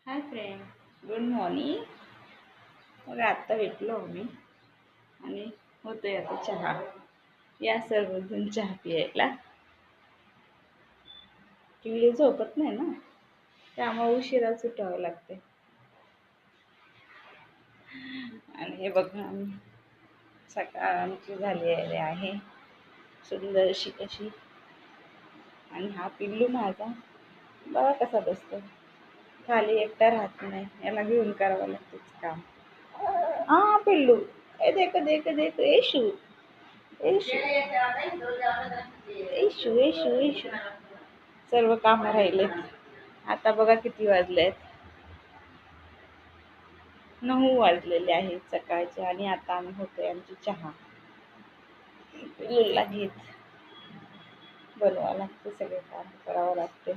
Hi friend, good morning. मग आत्ता भेटलो आम्ही आणि होतोय आता चहा. या सर्वजण चहा पियायला. किल्ली झोपत नाही ना, त्यामुळे उशिराच उठावं लागते. आणि हे बघा, आम्ही सकाळ आमची झालेली आहे सुंदर अशी कशी. आणि हा पिल्लू माझा बघा कसा बसतो, खाली एकटा राहत नाही, याला घेऊन करावं लागतंच काम. हा पिल्लू, ए देख देख देख, येशू येशू येशू येशू येशू. सर्व काम राहिलेत. आता बघा किती वाजलेत, 9 वाजलेले आहेत सकाळचे. आणि आता आम्ही होतोय आमची चहा. पिल्लूला घेत बनवावं लागतं, सगळे काम करावं लागते.